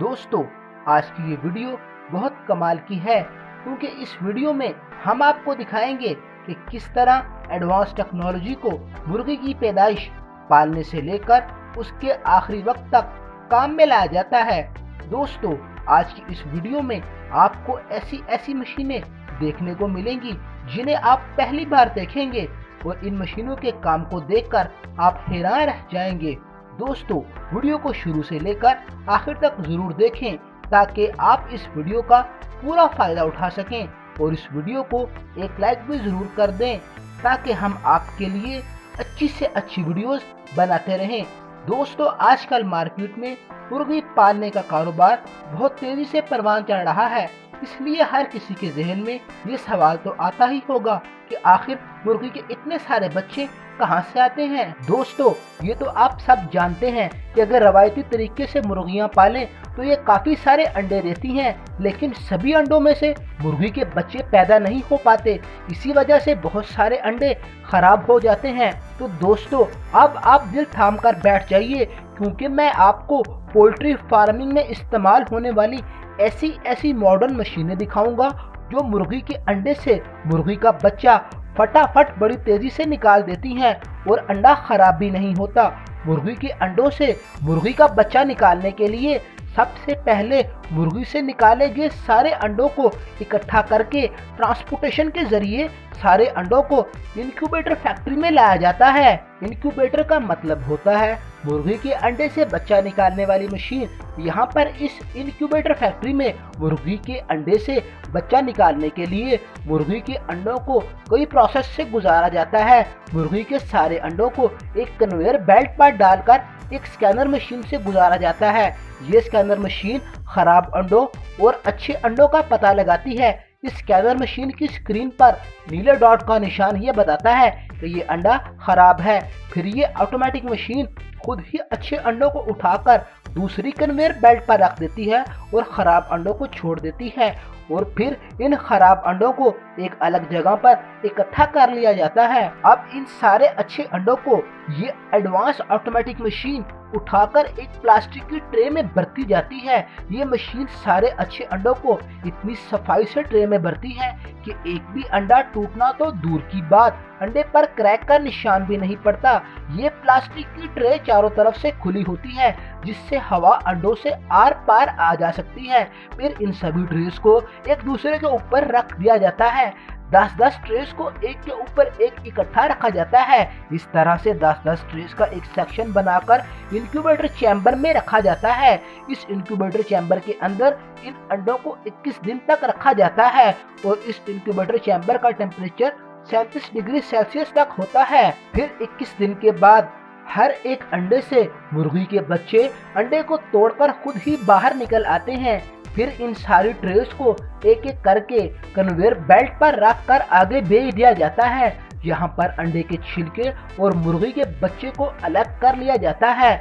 दोस्तों, आज की ये वीडियो बहुत कमाल की है क्योंकि इस वीडियो में हम आपको दिखाएंगे कि किस तरह एडवांस टेक्नोलॉजी को मुर्गी की पैदाइश पालने से लेकर उसके आखिरी वक्त तक काम में लाया जाता है। दोस्तों, आज की इस वीडियो में आपको ऐसी मशीनें देखने को मिलेंगी जिन्हें आप पहली बार देखेंगे और इन मशीनों के काम को देखकर आप हैरान रह जाएंगे। दोस्तों, वीडियो को शुरू से लेकर आखिर तक जरूर देखें ताकि आप इस वीडियो का पूरा फायदा उठा सकें और इस वीडियो को एक लाइक भी जरूर कर दें ताकि हम आपके लिए अच्छी से अच्छी वीडियोस बनाते रहें। दोस्तों, आजकल मार्केट में मुर्गी पालने का कारोबार बहुत तेजी से परवान चढ़ रहा है, इसलिए हर किसी के जहन में ये सवाल तो आता ही होगा कि आखिर मुर्गी के इतने सारे बच्चे कहां से आते हैं। दोस्तों, ये तो आप सब जानते हैं कि अगर रवायती तरीके से मुर्गियां पालें तो ये काफी सारे अंडे देती हैं, लेकिन सभी अंडों में से मुर्गी के बच्चे पैदा नहीं हो पाते। इसी वजह से बहुत सारे अंडे खराब हो जाते हैं। तो दोस्तों, अब आप दिल थाम कर बैठ जाइए क्योंकि मैं आपको पोल्ट्री फार्मिंग में इस्तेमाल होने वाली ऐसी मॉडर्न मशीनें दिखाऊंगा जो मुर्गी के अंडे से मुर्गी का बच्चा फटाफट बड़ी तेजी से निकाल देती हैं और अंडा खराब भी नहीं होता। मुर्गी के अंडों से मुर्गी का बच्चा निकालने के लिए सबसे पहले मुर्गी से निकाले गए सारे अंडों को इकट्ठा करके ट्रांसपोर्टेशन के जरिए सारे अंडों को इनक्यूबेटर फैक्ट्री में लाया जाता है। इनक्यूबेटर का मतलब होता है मुर्गी के अंडे से बच्चा निकालने वाली मशीन। यहाँ पर इस इनक्यूबेटर फैक्ट्री में मुर्गी के अंडे से बच्चा निकालने के लिए मुर्गी के अंडों को कई प्रोसेस से गुजारा जाता है। मुर्गी के सारे अंडों को एक कन्वेयर बेल्ट पर डालकर एक स्कैनर मशीन से गुजारा जाता है। ये स्कैनर मशीन खराब अंडों और अच्छे अंडों का पता लगाती है। इस स्कैनर मशीन की स्क्रीन पर नीले डॉट का निशान ये बताता है कि ये अंडा खराब है। फिर ये ऑटोमेटिक मशीन खुद ही अच्छे अंडों को उठाकर दूसरी कन्वेयर बेल्ट पर रख देती है और खराब अंडों को छोड़ देती है और फिर इन खराब अंडों को एक अलग जगह पर इकट्ठा कर लिया जाता है। अब इन सारे अच्छे अंडों को ये एडवांस ऑटोमेटिक मशीन उठाकर एक प्लास्टिक की ट्रे में भरती जाती है। ये मशीन सारे अच्छे अंडों को इतनी सफाई से ट्रे में भरती है कि एक भी अंडा टूटना तो दूर की बात, अंडे पर क्रैक का निशान भी नहीं पड़ता। ये प्लास्टिक की ट्रे चारों तरफ से खुली होती है जिससे हवा अंडों से आर पार आ जा सकती है। फिर इन सभी ट्रेस को एक दूसरे के ऊपर रख दिया जाता है। 10-10 ट्रेस को एक के ऊपर एक इकट्ठा रखा जाता है। इस तरह से 10-10 ट्रेस का एक सेक्शन बनाकर इंक्यूबेटर चैम्बर में रखा जाता है। इस इंक्यूबेटर चैम्बर के अंदर इन अंडों को 21 दिन तक रखा जाता है और इस इंक्यूबेटर चैम्बर का टेम्परेचर 37 डिग्री सेल्सियस तक होता है। फिर 21 दिन के बाद हर एक अंडे से मुर्गी के बच्चे अंडे को तोड़कर खुद ही बाहर निकल आते हैं। फिर इन सारी ट्रेस को एक एक करके कन्वेयर बेल्ट पर रख कर आगे भेज दिया जाता है। यहाँ पर अंडे के छिलके और मुर्गी के बच्चे को अलग कर लिया जाता है।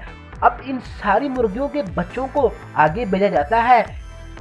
अब इन सारी मुर्गियों के बच्चों को आगे भेजा जाता है।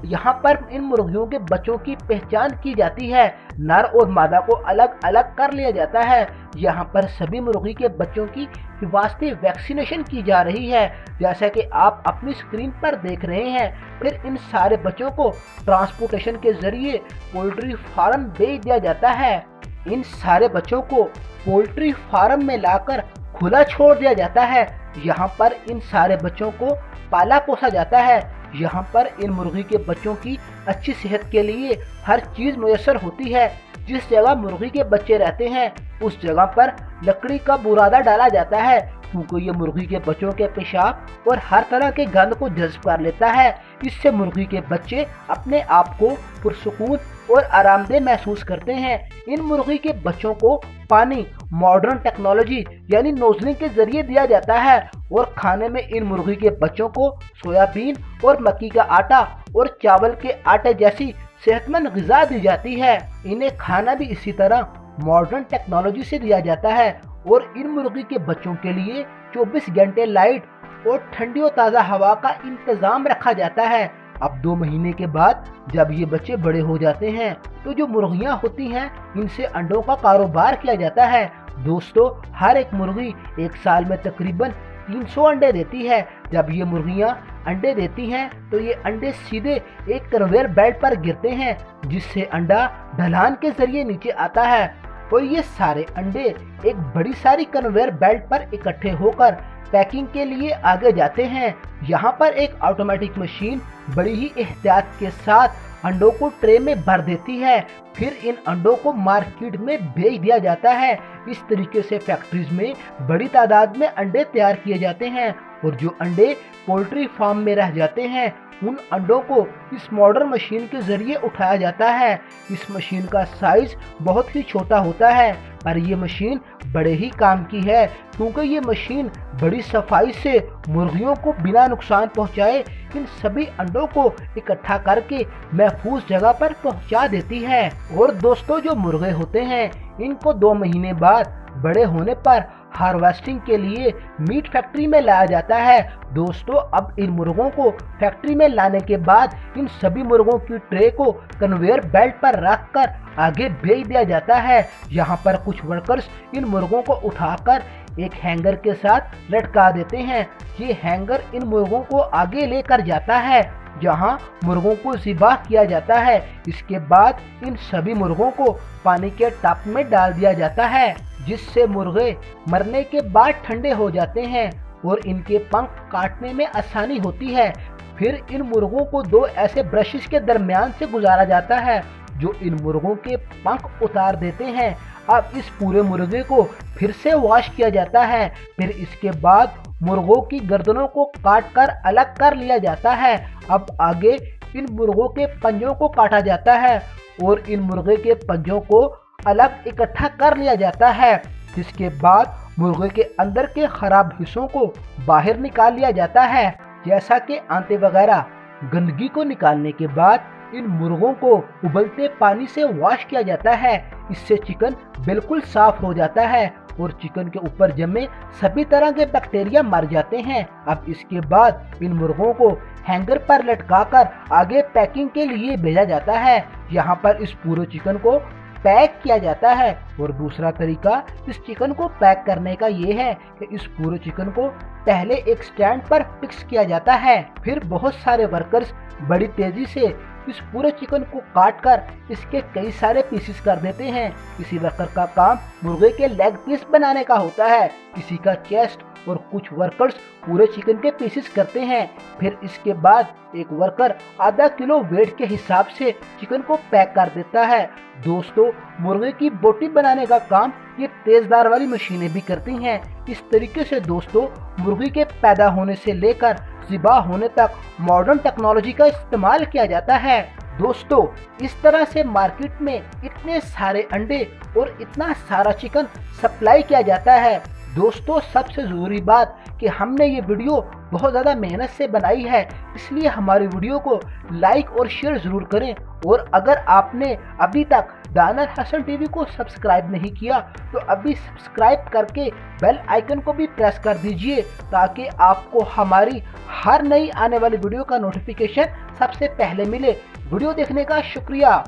यहाँ पर इन मुर्गियों के बच्चों की पहचान की जाती है। नर और मादा को अलग अलग कर लिया जाता है। यहाँ पर सभी मुर्गी के बच्चों की वास्ते वैक्सीनेशन की जा रही है जैसा कि आप अपनी स्क्रीन पर देख रहे हैं। फिर इन सारे बच्चों को ट्रांसपोर्टेशन के जरिए पोल्ट्री फार्म भेज दिया जाता है। इन सारे बच्चों को पोल्ट्री फार्म में लाकर खुला छोड़ दिया जाता है। यहाँ पर इन सारे बच्चों को पाला पोसा जाता है। यहाँ पर इन मुर्गी के बच्चों की अच्छी सेहत के लिए हर चीज मुयस्सर होती है। जिस जगह मुर्गी के बच्चे रहते हैं उस जगह पर लकड़ी का बुरादा डाला जाता है क्योंकि ये मुर्गी के बच्चों के पेशाब और हर तरह के गंद को जज्ब कर लेता है। इससे मुर्गी के बच्चे अपने आप को पुरसुकून और आरामदेह महसूस करते हैं। इन मुर्गी के बच्चों को पानी मॉडर्न टेक्नोलॉजी यानी नोजलिंग के जरिए दिया जाता है और खाने में इन मुर्गी के बच्चों को सोयाबीन और मक्की का आटा और चावल के आटे जैसी सेहतमंद ग़िज़ा दी जाती है। इन्हें खाना भी इसी तरह मॉडर्न टेक्नोलॉजी से दिया जाता है और इन मुर्गी के बच्चों के लिए 24 घंटे लाइट और ठंडी और ताज़ा हवा का इंतजाम रखा जाता है। अब 2 महीने के बाद जब ये बच्चे बड़े हो जाते हैं तो जो मुर्गियां होती हैं इनसे अंडों का कारोबार किया जाता है। दोस्तों, हर एक मुर्गी एक साल में तकरीबन 300 अंडे देती है। जब ये मुर्गियां अंडे देती हैं तो ये अंडे सीधे एक कन्वेयर बेल्ट पर गिरते हैं, जिससे अंडा ढलान के जरिए नीचे आता है और ये सारे अंडे एक बड़ी सारी कन्वेयर बेल्ट पर इकट्ठे होकर पैकिंग के लिए आगे जाते हैं। यहाँ पर एक ऑटोमेटिक मशीन बड़ी ही एहतियात के साथ अंडों को ट्रे में भर देती है। फिर इन अंडों को मार्केट में बेच दिया जाता है। इस तरीके से फैक्ट्रीज में बड़ी तादाद में अंडे तैयार किए जाते हैं और जो अंडे पोल्ट्री फार्म में रह जाते हैं उन अंडों को इस मॉडर्न मशीन के जरिए उठाया जाता है। इस मशीन का साइज बहुत ही छोटा होता है, पर ये मशीन बड़े ही काम की है क्योंकि ये मशीन बड़ी सफाई से मुर्गियों को बिना नुकसान पहुंचाए इन सभी अंडों को इकट्ठा करके महफूज जगह पर पहुंचा देती है। और दोस्तों, जो मुर्गे होते हैं इनको 2 महीने बाद बड़े होने पर हार्वेस्टिंग के लिए मीट फैक्ट्री में लाया जाता है। दोस्तों, अब इन मुर्गों को फैक्ट्री में लाने के बाद इन सभी मुर्गों की ट्रे को कन्वेयर बेल्ट पर रखकर आगे भेज दिया जाता है। यहाँ पर कुछ वर्कर्स इन मुर्गों को उठाकर एक हैंगर के साथ लटका देते हैं। ये हैंगर इन मुर्गों को आगे लेकर जाता है जहां मुर्गों को ज़िबा किया जाता है। इसके बाद इन सभी मुर्गों को पानी के टब में डाल दिया जाता है, जिससे मुर्गे मरने के बाद ठंडे हो जाते हैं और इनके पंख काटने में आसानी होती है। फिर इन मुर्गों को 2 ऐसे ब्रशेस के दरमियान से गुजारा जाता है जो इन मुर्गों के पंख उतार देते हैं। अब इस पूरे मुर्गे को फिर से वॉश किया जाता है। फिर इसके बाद मुर्गों की गर्दनों को काट कर अलग कर लिया जाता है। अब आगे इन मुर्गों के पंजों को काटा जाता है और इन मुर्गे के पंजों को अलग इकट्ठा कर लिया जाता है, जिसके बाद मुर्गे के अंदर के खराब हिस्सों को बाहर निकाल लिया जाता है, जैसा कि आंते वगैरह। गंदगी को निकालने के बाद इन मुर्गों को उबलते पानी से वॉश किया जाता है। इससे चिकन बिल्कुल साफ हो जाता है और चिकन के ऊपर जमे सभी तरह के बैक्टीरिया मर जाते हैं। अब इसके बाद इन मुर्गों को हैंगर पर लटकाकर आगे पैकिंग के लिए भेजा जाता है। यहाँ पर इस पूरे चिकन को पैक किया जाता है। और दूसरा तरीका इस चिकन को पैक करने का ये है कि इस पूरे चिकन को पहले एक स्टैंड पर फिक्स किया जाता है। फिर बहुत सारे वर्कर्स बड़ी तेजी से इस पूरे चिकन को काटकर इसके कई सारे पीसेस कर देते हैं। किसी वर्कर का काम मुर्गे के लेग पीस बनाने का होता है, किसी का चेस्ट, और कुछ वर्कर्स पूरे चिकन के पीसेस करते हैं। फिर इसके बाद एक वर्कर आधा किलो वेट के हिसाब से चिकन को पैक कर देता है। दोस्तों, मुर्गे की बोटी बनाने का काम ये तेजदार वाली मशीनें भी करती हैं। इस तरीके से दोस्तों, मुर्गी के पैदा होने से लेकर ज़िबा होने तक मॉडर्न टेक्नोलॉजी का इस्तेमाल किया जाता है। दोस्तों, इस तरह से मार्केट में इतने सारे अंडे और इतना सारा चिकन सप्लाई किया जाता है। दोस्तों, सबसे ज़रूरी बात कि हमने ये वीडियो बहुत ज़्यादा मेहनत से बनाई है, इसलिए हमारी वीडियो को लाइक और शेयर ज़रूर करें। और अगर आपने अभी तक दानिर हसन टीवी को सब्सक्राइब नहीं किया तो अभी सब्सक्राइब करके बेल आइकन को भी प्रेस कर दीजिए, ताकि आपको हमारी हर नई आने वाली वीडियो का नोटिफिकेशन सबसे पहले मिले। वीडियो देखने का शुक्रिया।